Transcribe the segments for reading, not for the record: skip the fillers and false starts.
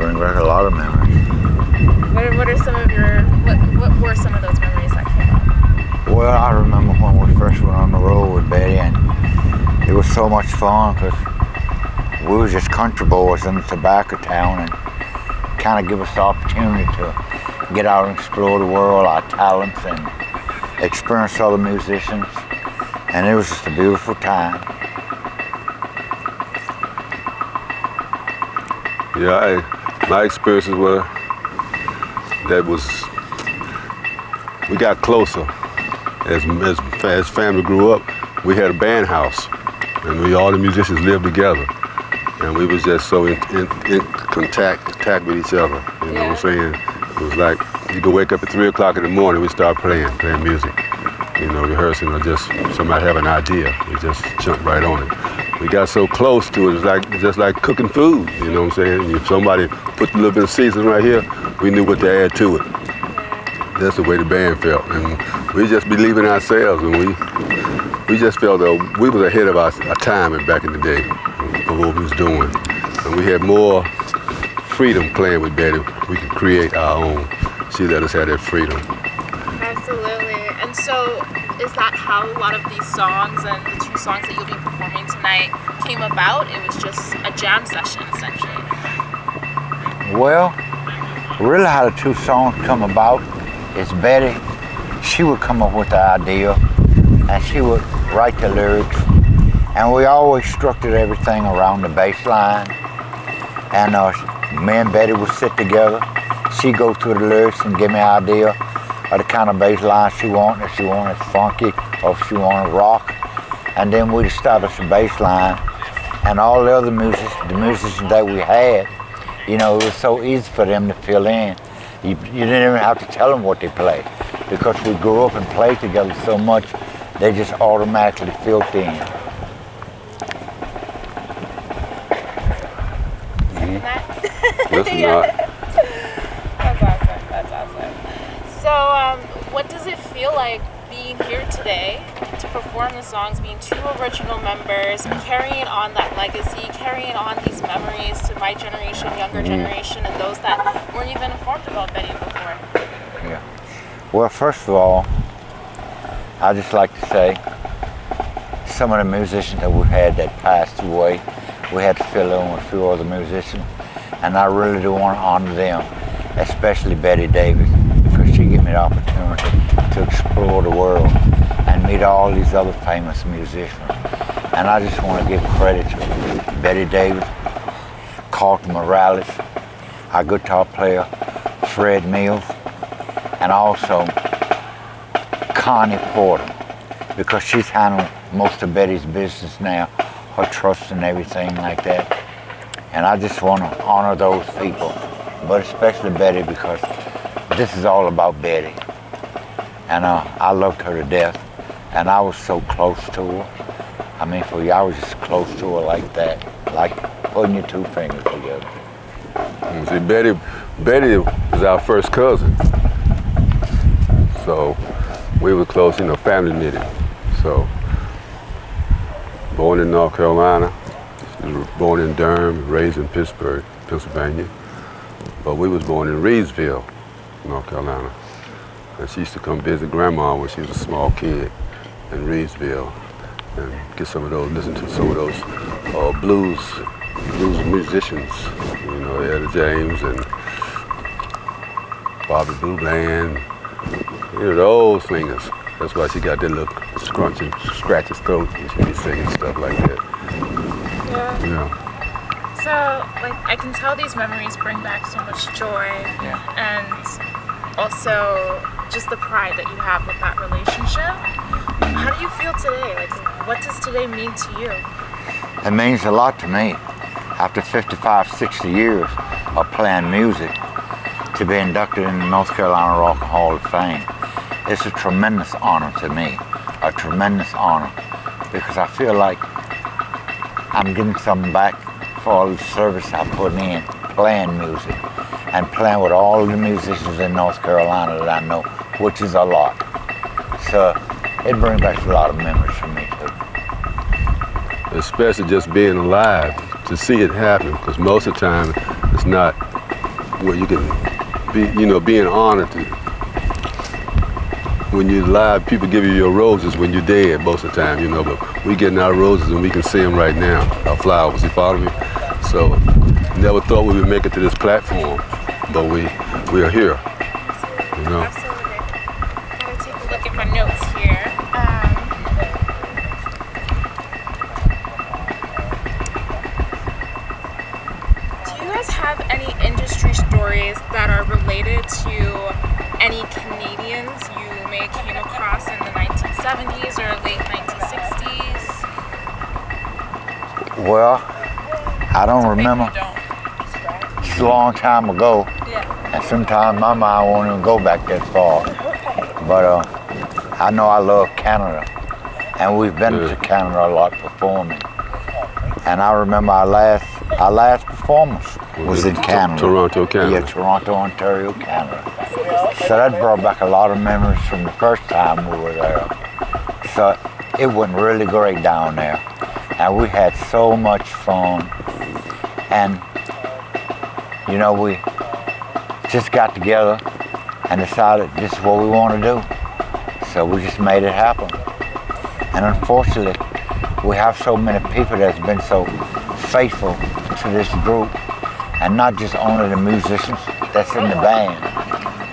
bring back a lot of memories. What are some of what were some of those memories that came up? Well, I remember when we first went on the road with Betty, and it was so much fun because we were just country boys in the tobacco town, and kind of give us the opportunity to get out and explore the world, our talents, and experience other musicians. And it was just a beautiful time. Yeah, my experiences were we got closer as family grew up. We had a band house, and all the musicians lived together, and we was just so in contact with each other. You know what I'm saying? It was like you could wake up at 3 o'clock in the morning, we start playing music. You know, rehearsing, or just somebody have an idea, we just jump right on it. We got so close to it, it's just like cooking food, you know what I'm saying? If somebody put a little bit of seasoning right here, we knew what to add to it. That's the way the band felt, and we just believed in ourselves, and we just felt that we was ahead of our time back in the day for what we was doing. And we had more freedom playing with Betty. We could create our own. She let us have that freedom. Absolutely. And so is that how a lot of these songs and the 2 songs that you'll be performing tonight came about? It was just a jam session, essentially. Well, really how the 2 songs come about is Betty, she would come up with the idea, and she would write the lyrics, and we always structured everything around the bass line. And me and Betty would sit together. She'd go through the lyrics and give me an idea of the kind of bass line she wanted, if she wanted funky or if she wanted rock. And then we'd establish a bass line, and all the other musicians that we had, you know, it was so easy for them to fill in. You didn't even have to tell them what they played, because we grew up and played together so much, they just automatically filled in. Listen, That's awesome. So, what does it feel like being here today to perform the songs, being 2 original members, carrying on that legacy, carrying on these memories to my generation, younger generation, and those that weren't even informed about Betty before? Yeah. Well, first of all, I'd just like to say some of the musicians that we've had that passed away, we had to fill in with a few other musicians, and I really do want to honor them, especially Betty Davis, because she gave me the opportunity to explore the world and meet all these other famous musicians. And I just want to give credit to Betty Davis, Carlton Morales, our guitar player, Fred Mills, and also Connie Porter, because she's handling most of Betty's business now, her trust and everything like that. And I just want to honor those people, but especially Betty, because this is all about Betty. And I loved her to death, and I was so close to her. I mean, for you, I was just close to her like that, like putting your 2 fingers together. See, Betty was our first cousin, so we were close, you know, family knitted. So, born in North Carolina, born in Durham, raised in Pittsburgh, Pennsylvania, but we was born in Reedsville, North Carolina. And she used to come visit Grandma when she was a small kid in Reedsville, and get some of those, listen to some of those blues musicians, you know, Etta James and Bobby Blue Bland, you know, the old singers. That's why she got that little scratch his throat and she be singing stuff like that. Yeah. So, like, I can tell these memories bring back so much joy, and also just the pride that you have with that relationship. How do you feel today? Like, what does today mean to you? It means a lot to me. After 55, 60 years of playing music, to be inducted in the North Carolina Rock and Hall of Fame, it's a tremendous honor to me, a tremendous honor, because I feel like I'm getting something back for all the service I put in playing music and playing with all the musicians in North Carolina that I know, which is a lot. So it brings back a lot of memories for me too. Especially just being alive to see it happen, because most of the time it's not where you can be, being honored to, when you're live, people give you your roses when you're dead most of the time, but we getting our roses and we can see them right now, our flowers, you follow me? So, never thought we would make it to this platform, but we are here, Absolutely. Gotta take a look at my notes here. Do you guys have any industry stories that are related to any Canadians you may came across in the 1970s or late 1960s? Well, I don't remember. Maybe you don't. It's a long time ago, Yeah. and sometimes my mind won't even go back that far. But I know I love Canada, and we've been to Canada a lot performing. And I remember our last performance was in Canada. Toronto, Canada. Yeah, Toronto, Ontario, Canada. So that brought back a lot of memories from the first time we were there. So it went really great down there. And we had so much fun. And, we just got together and decided this is what we want to do. So we just made it happen. And unfortunately, we have so many people that's been so faithful to this group, and not just only the musicians that's in the band,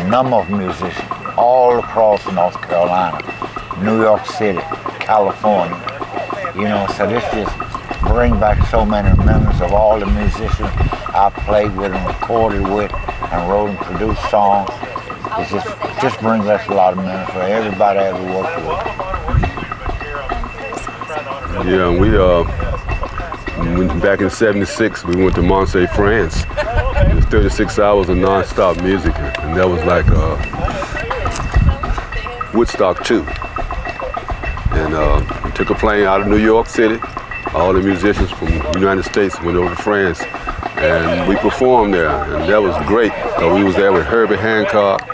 a number of musicians all across North Carolina, New York City, California, so this just brings back so many memories of all the musicians I played with and recorded with and wrote and produced songs. It just brings us a lot of memories for everybody that we work with. Yeah, we back in '76, we went to Marseille, France. It was 36 hours of non-stop music, and that was like Woodstock 2. And we took a plane out of New York City. All the musicians from the United States went over to France, and we performed there, and that was great. We was there with Herbie Hancock,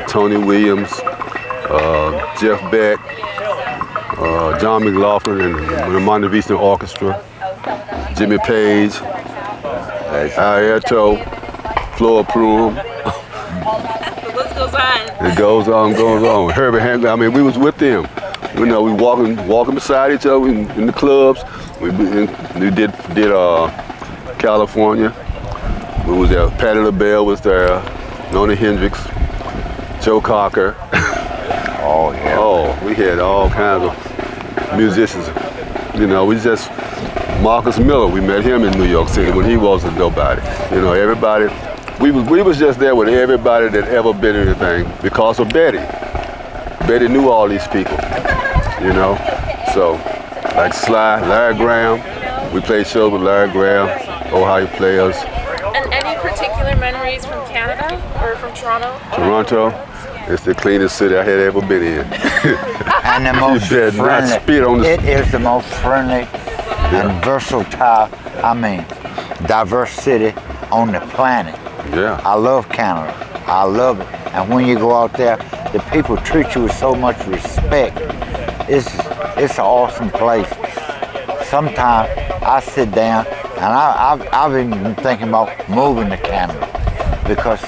Tony Williams, Jeff Beck, John McLaughlin and the Montevisto Orchestra, Jimmy Page, Airto, Flora Plume. The list goes on. It goes on. Herbie Hancock, we was with them. We walking beside each other in the clubs. We did California. We was there. Patti LaBelle was there. Nona Hendrix, Joe Cocker. Oh, yeah. Oh, we had all kinds of musicians. Marcus Miller, we met him in New York City when he wasn't nobody. Everybody, we was just there with everybody that ever been anything because of Betty. Betty knew all these people, So, like Sly, Larry Graham, we played shows with Larry Graham, Ohio Players. And any particular memories from Canada or from Toronto? Toronto, it's the cleanest city I had ever been in. And the most friendly. It is the most friendly and versatile, diverse city on the planet. Yeah. I love Canada. I love it. And when you go out there, the people treat you with so much respect. It's an awesome place. Sometimes I sit down and I've even been thinking about moving to Canada because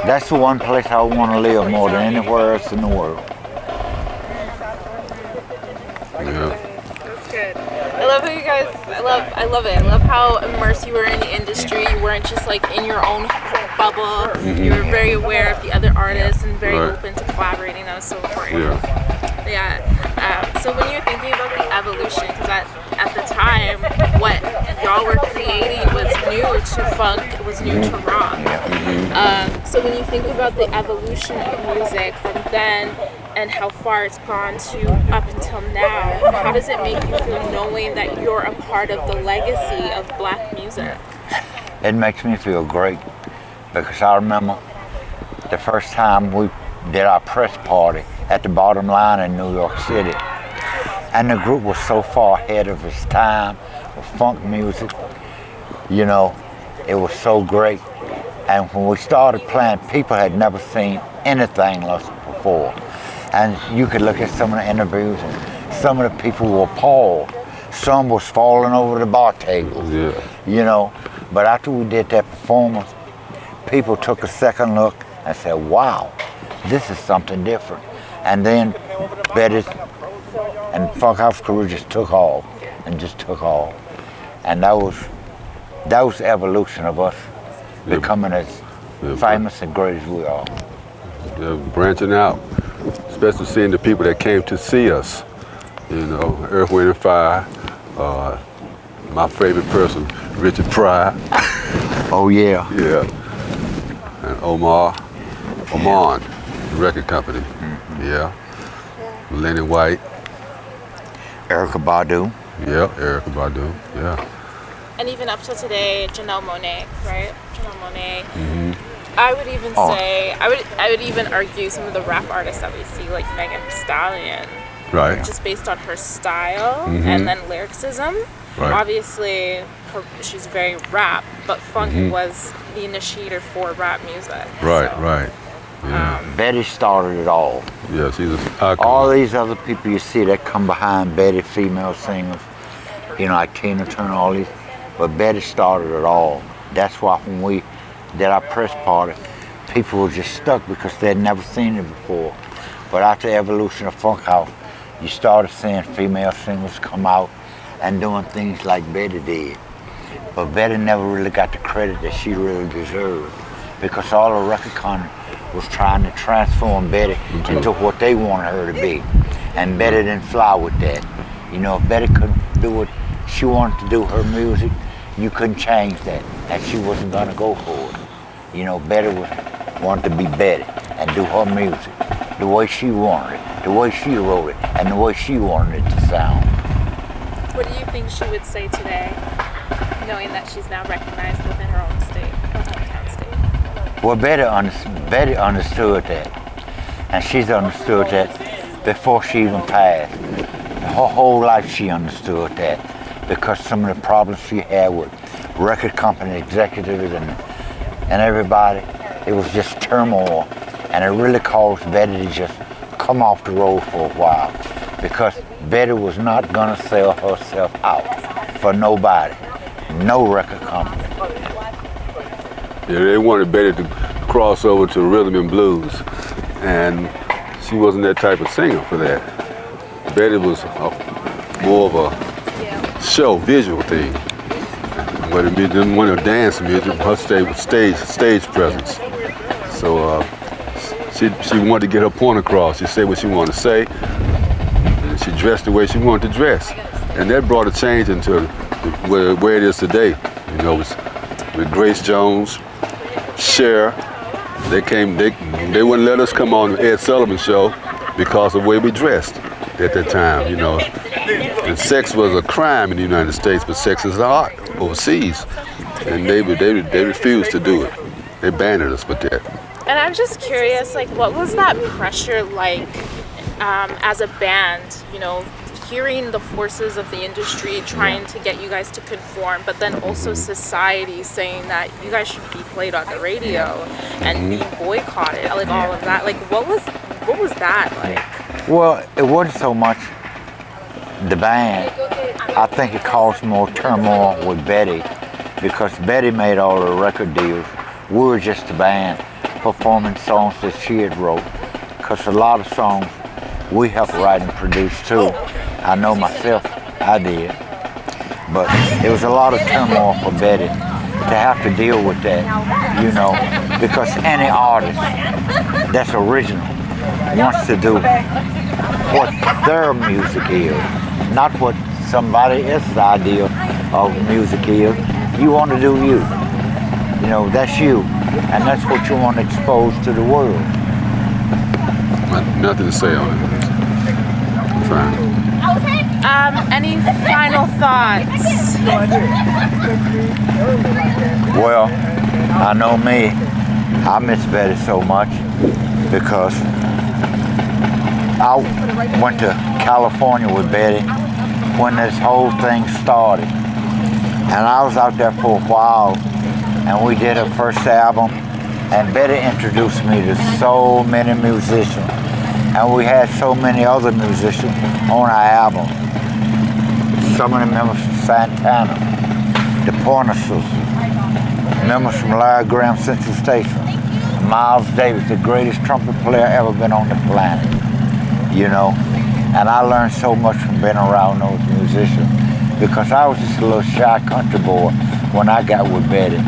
that's the one place I want to live more than anywhere else in the world. Yeah. That's good. I love how you guys, I love it. I love how immersed you were in the industry. You weren't just like in your own bubble. Mm-hmm. You were very aware of the other artists and very open to collaborating. That was so important. Yeah. So when you're thinking about the evolution, because at the time, what y'all were creating was new to funk, it was new to rock. So when you think about the evolution of music from then and how far it's gone to up until now, how does it make you feel knowing that you're a part of the legacy of black music? It makes me feel great because I remember the first time we did our press party at the Bottom Line in New York City. And the group was so far ahead of its time with funk music. It was so great. And when we started playing, people had never seen anything like this before. And you could look at some of the interviews and some of the people were appalled. Some was falling over the bar tables, But after we did that performance, people took a second look and said, wow, this is something different. And then Betty and Funkhouse crew just took off and just took off. And that was the evolution of us becoming as famous and great as we are. Yeah, branching out, especially seeing the people that came to see us. You know, Earth, Wind and Fire, my favorite person, Richard Pryor. Oh yeah. Yeah. And Oman, the record company. Yeah. Lenny White. Erykah Badu. Yeah, Erykah Badu. Yeah. And even up till today, Janelle Monáe, right? Janelle Monáe. I would even say, I would even argue some of the rap artists that we see, like Megan Thee Stallion, Right. just based on her style and then lyricism. Right. Obviously, she's very rap, but funk was the initiator for rap music. Right, so. right. Yeah. Betty started it all. Yeah, she's an icon. All these other people you see that come behind Betty, female singers, you know, like Tina Turner, all these, but Betty started it all. That's why when we did our press party, people were just stuck because they had never seen it before. But after the evolution of Funkhouse, you started seeing female singers come out and doing things like Betty did. But Betty never really got the credit that she really deserved, because all the record company was trying to transform Betty into what they wanted her to be. And Betty didn't fly with that. You know, if Betty couldn't do what she wanted to do, her music, you couldn't change that. And she wasn't gonna go for it. You know, Betty wanted to be Betty and do her music the way she wanted it, the way she wrote it, and the way she wanted it to sound. What do you think she would say today, knowing that she's now recognized within her own state, her hometown state? Well, Betty understood that, and she's understood that before she even passed. Her whole life she understood that, because some of the problems she had with record company executives and everybody, it was just turmoil, and it really caused Betty to just come off the road for a while, because Betty was not gonna sell herself out for nobody, no record company. Yeah, they wanted Betty to cross over to rhythm and blues, and she wasn't that type of singer for that. Betty was more of a show, visual thing. But it didn't want to dance music, her stage presence. So she wanted to get her point across. She said what she wanted to say, and she dressed the way she wanted to dress. And that brought a change into where it is today. You know, with Grace Jones, Cher, they wouldn't let us come on the Ed Sullivan show because of the way we dressed at that time, you know. And sex was a crime in the United States, but sex is art overseas. And they refused to do it. They banned us with that. And I'm just curious, like, what was that pressure like as a band, you know, hearing the forces of the industry trying to get you guys to conform, but then also society saying that you guys should be played on the radio and being boycotted, like all of that. Like, what was that like? Well, it wasn't so much the band. I think it caused more turmoil with Betty, because Betty made all the record deals. We were just a band performing songs that she had wrote, because a lot of songs we helped write and produce too. I know myself, I did. But it was a lot of turmoil for Betty to have to deal with that, you know, because any artist that's original wants to do what their music is, not what somebody else's idea of music is. You want to do you. You know, that's you. And that's what you want to expose to the world. Nothing to say on it. I'm trying. Any final thoughts? Well, I know me, I miss Betty so much, because I went to California with Betty when this whole thing started. And I was out there for a while, and we did her first album, and Betty introduced me to so many musicians, and we had so many other musicians on our album. Some of the members from Santana, the Pointer Sisters, Members from Larry Graham Central Station. Miles Davis, the greatest trumpet player ever been on the planet. You know? And I learned so much from being around those musicians because I was just a little shy country boy when I got with Betty.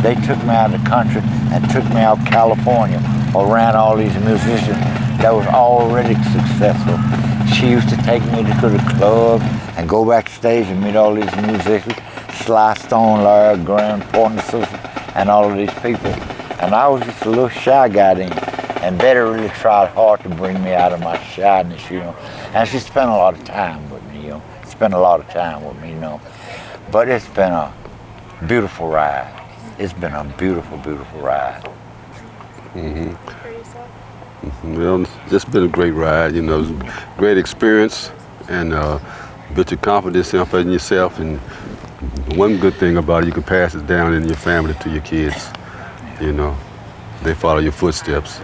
They took me out of the country and took me out California around all these musicians that was already successful. She used to take me to the club and go backstage and meet all these musicians, Sly Stone, Larry Graham, Portland Sisters, and all of these people. And I was just a little shy guy then. And Betty really tried hard to bring me out of my shyness, you know. And she spent a lot of time with me, you know. Spent a lot of time with me, you know. But it's been a beautiful ride. It's been a beautiful, beautiful ride. Well, it's just been a great ride, you know. It was a great experience and built your confidence up in yourself. And one good thing about it, you can pass it down in your family to your kids, you know. They follow your footsteps.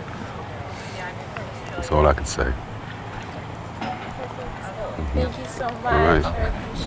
That's all I can say. Thank you so much. All right.